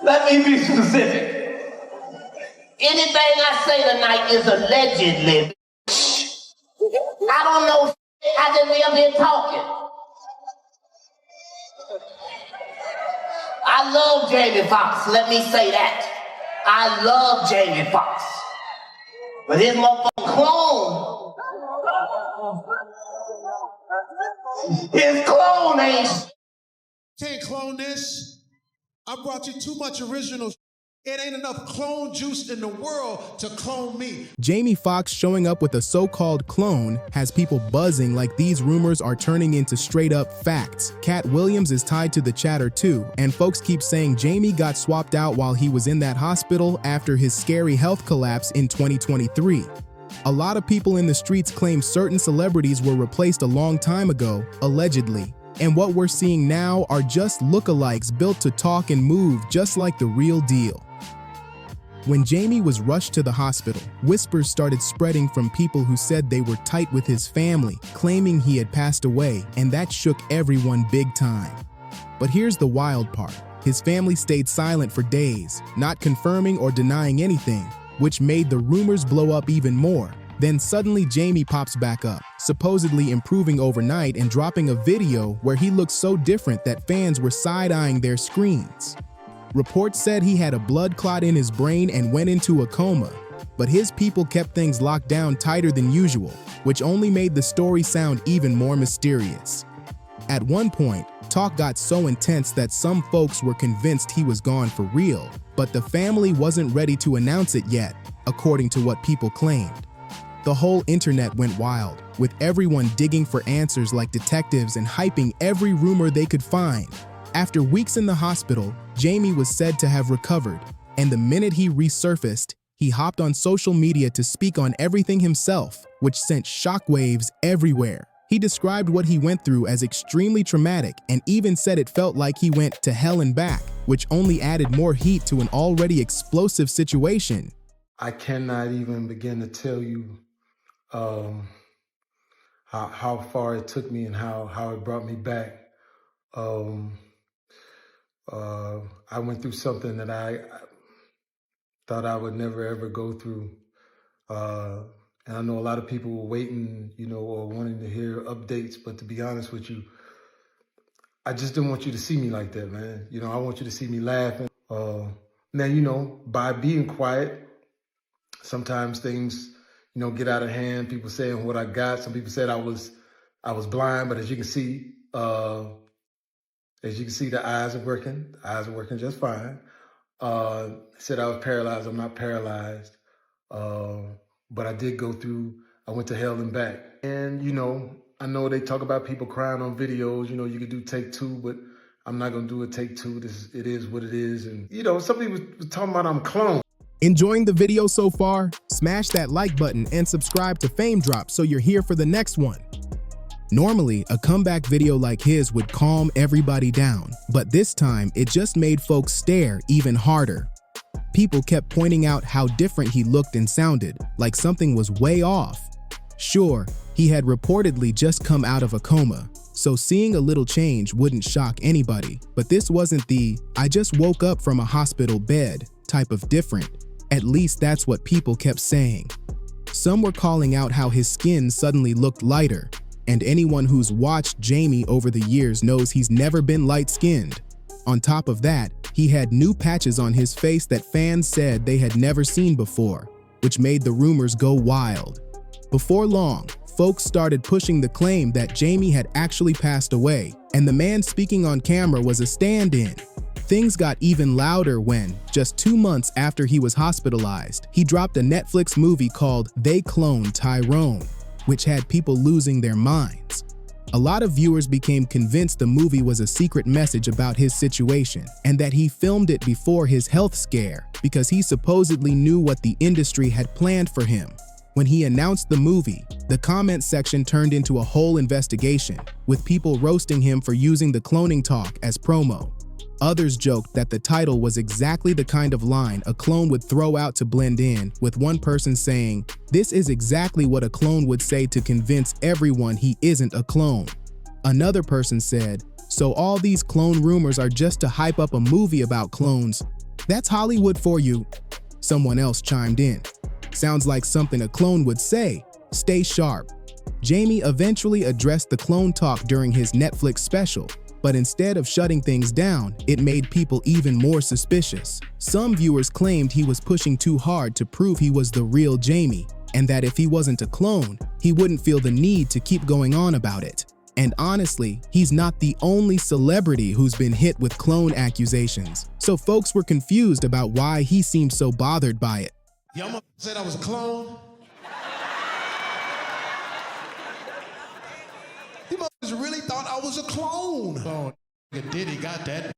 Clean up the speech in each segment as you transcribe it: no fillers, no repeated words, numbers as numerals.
Let me be specific. Anything I say tonight is allegedly. I don't know. I just be up here talking. I love Jamie Foxx. Let me say that. I love Jamie Foxx. But his motherfucking clone. His clone ain't. Can't clone this. I brought you too much original. It ain't enough clone juice in the world to clone me. Jamie Foxx showing up with a so-called clone has people buzzing like these rumors are turning into straight-up facts. Katt Williams is tied to the chatter too, and folks keep saying Jamie got swapped out while he was in that hospital after his scary health collapse in 2023. A lot of people in the streets claim certain celebrities were replaced a long time ago, allegedly. And what we're seeing now are just lookalikes built to talk and move just like the real deal. When Jamie was rushed to the hospital, whispers started spreading from people who said they were tight with his family, claiming he had passed away, and that shook everyone big time. But here's the wild part. His family stayed silent for days, not confirming or denying anything, which made the rumors blow up even more. Then suddenly Jamie pops back up, supposedly improving overnight and dropping a video where he looks so different that fans were side-eyeing their screens. Reports said he had a blood clot in his brain and went into a coma, but his people kept things locked down tighter than usual, which only made the story sound even more mysterious. At one point, talk got so intense that some folks were convinced he was gone for real, but the family wasn't ready to announce it yet, according to what people claimed. The whole internet went wild, with everyone digging for answers like detectives and hyping every rumor they could find. After weeks in the hospital, Jamie was said to have recovered, and the minute he resurfaced, he hopped on social media to speak on everything himself, which sent shockwaves everywhere. He described what he went through as extremely traumatic and even said it felt like he went to hell and back, which only added more heat to an already explosive situation. I cannot even begin to tell you how far it took me and how it brought me back. I went through something that I thought I would never ever go through. And I know a lot of people were waiting, or wanting to hear updates, but to be honest with you, I just didn't want you to see me like that, man. I want you to see me laughing. Now, by being quiet, sometimes things, get out of hand. People saying what I got. Some people said I was blind, but as you can see, the eyes are working. The eyes are working just fine. Said I was paralyzed. I'm not paralyzed. But I did go through, I went to hell and back. And, I know they talk about people crying on videos. You could do take two, but I'm not going to do a take two. It is what it is. And, some people was talking about I'm cloned. Enjoying the video so far? Smash that like button and subscribe to Fame Drop so you're here for the next one. Normally, a comeback video like his would calm everybody down, but this time it just made folks stare even harder. People kept pointing out how different he looked and sounded, like something was way off. Sure, he had reportedly just come out of a coma, so seeing a little change wouldn't shock anybody, but this wasn't the "I just woke up from a hospital bed" type of different. At least that's what people kept saying. Some were calling out how his skin suddenly looked lighter, and anyone who's watched Jamie over the years knows he's never been light-skinned. On top of that, he had new patches on his face that fans said they had never seen before, which made the rumors go wild. Before long, folks started pushing the claim that Jamie had actually passed away, and the man speaking on camera was a stand-in. Things got even louder when, just 2 months after he was hospitalized, he dropped a Netflix movie called They Cloned Tyrone, which had people losing their minds. A lot of viewers became convinced the movie was a secret message about his situation and that he filmed it before his health scare because he supposedly knew what the industry had planned for him. When he announced the movie, the comment section turned into a whole investigation, with people roasting him for using the cloning talk as promo. Others joked that the title was exactly the kind of line a clone would throw out to blend in, with one person saying, "This is exactly what a clone would say to convince everyone he isn't a clone." Another person said, So all these clone rumors are just to hype up a movie about clones. That's Hollywood for you. Someone else chimed in. Sounds like something a clone would say. Stay sharp. Jamie eventually addressed the clone talk during his Netflix special, but instead of shutting things down, it made people even more suspicious. Some viewers claimed he was pushing too hard to prove he was the real Jamie, and that if he wasn't a clone, he wouldn't feel the need to keep going on about it. And honestly, he's not the only celebrity who's been hit with clone accusations, so folks were confused about why he seemed so bothered by it. Y'all said I was a clone? You motherfuckers really thought I was a clone. Oh, Diddy got that.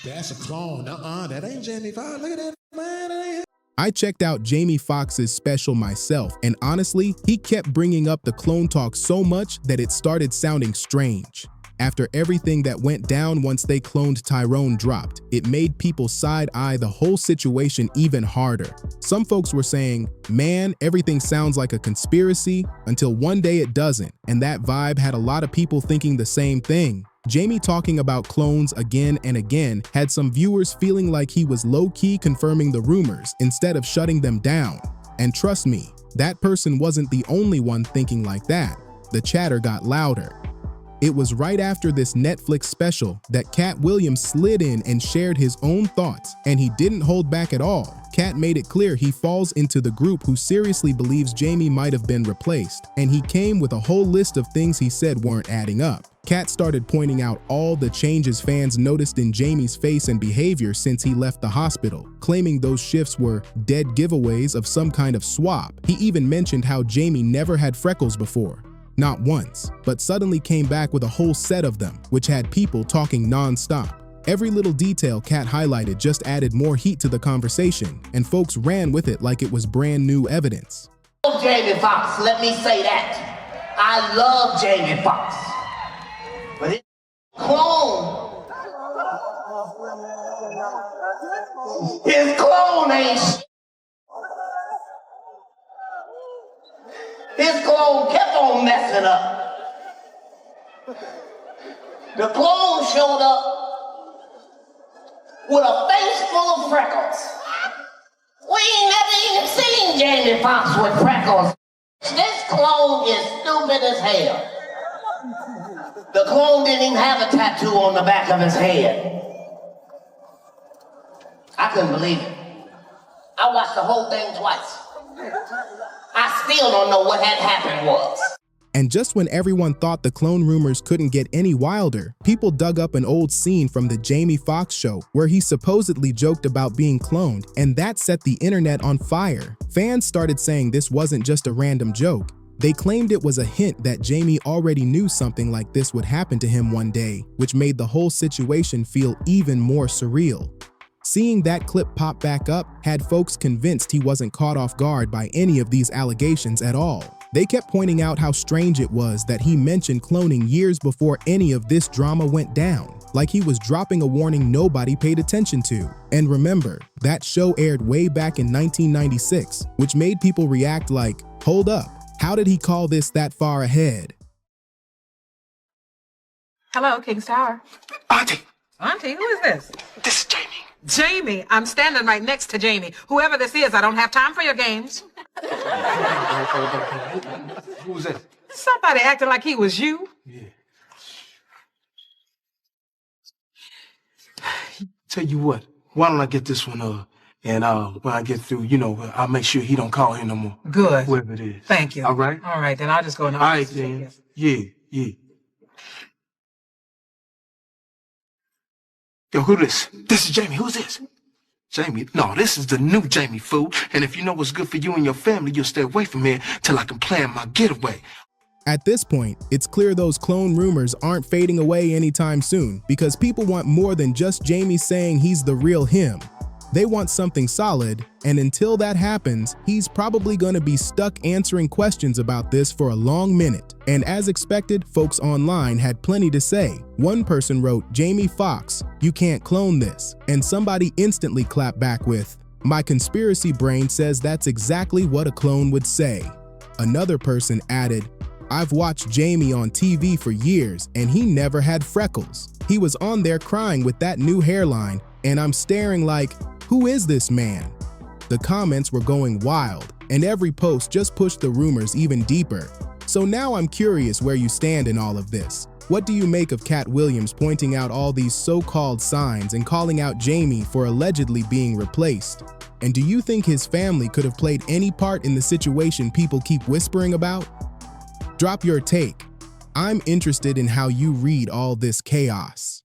That's a clone. That ain't Jamie Foxx. Look at that, man. That ain't. I checked out Jamie Foxx's special myself, and honestly, he kept bringing up the clone talk so much that it started sounding strange. After everything that went down once they cloned Tyrone dropped, it made people side-eye the whole situation even harder. Some folks were saying, man, everything sounds like a conspiracy, until one day it doesn't, and that vibe had a lot of people thinking the same thing. Jamie talking about clones again and again had some viewers feeling like he was low-key confirming the rumors instead of shutting them down. And trust me, that person wasn't the only one thinking like that. The chatter got louder. It was right after this Netflix special that Katt Williams slid in and shared his own thoughts, and he didn't hold back at all. Katt made it clear he falls into the group who seriously believes Jamie might have been replaced, and he came with a whole list of things he said weren't adding up. Katt started pointing out all the changes fans noticed in Jamie's face and behavior since he left the hospital, claiming those shifts were dead giveaways of some kind of swap. He even mentioned how Jamie never had freckles before. Not once, but suddenly came back with a whole set of them, which had people talking non-stop. Every little detail Katt highlighted just added more heat to the conversation, and folks ran with it like it was brand new evidence. Jamie Foxx, let me say that. I love Jamie Foxx. But his clone. His clone ain't shit. His clone kept on messing up. The clone showed up with a face full of freckles. We ain't never even seen Jamie Foxx with freckles. This clone is stupid as hell. The clone didn't even have a tattoo on the back of his head. I couldn't believe it. I watched the whole thing twice. I still don't know what had happened was. And just when everyone thought the clone rumors couldn't get any wilder, people dug up an old scene from the Jamie Foxx show where he supposedly joked about being cloned, and that set the internet on fire. Fans started saying this wasn't just a random joke. They claimed it was a hint that Jamie already knew something like this would happen to him one day, which made the whole situation feel even more surreal. Seeing that clip pop back up had folks convinced he wasn't caught off guard by any of these allegations at all. They kept pointing out how strange it was that he mentioned cloning years before any of this drama went down, like he was dropping a warning nobody paid attention to. And remember, that show aired way back in 1996, which made people react like, hold up, how did he call this that far ahead? Hello, King's Tower. Auntie. Auntie, who is this? This is Jamie. Jamie, I'm standing right next to Jamie. Whoever this is, I don't have time for your games. Who's that? Somebody acting like he was you. Yeah. Tell you what, why don't I get this one and when I get through, I'll make sure he don't call here no more. Good. Whoever it is. Thank you. All right? All right, then I'll just go in the All right, office. then. Yeah. Yo, who this? This is Jamie. Who's this? Jamie? No, this is the new Jamie, fool. And if you know what's good for you and your family, you'll stay away from here till I can plan my getaway. At this point, it's clear those clone rumors aren't fading away anytime soon, because people want more than just Jamie saying he's the real him. They want something solid, and until that happens, he's probably going to be stuck answering questions about this for a long minute. And as expected, folks online had plenty to say. One person wrote, "Jamie Foxx, you can't clone this," and somebody instantly clapped back with, "My conspiracy brain says that's exactly what a clone would say." Another person added, I've watched Jamie on TV for years and he never had freckles. He was on there crying with that new hairline and I'm staring like, who is this man? The comments were going wild and every post just pushed the rumors even deeper. So now I'm curious where you stand in all of this. What do you make of Katt Williams pointing out all these so-called signs and calling out Jamie for allegedly being replaced? And do you think his family could have played any part in the situation people keep whispering about? Drop your take. I'm interested in how you read all this chaos.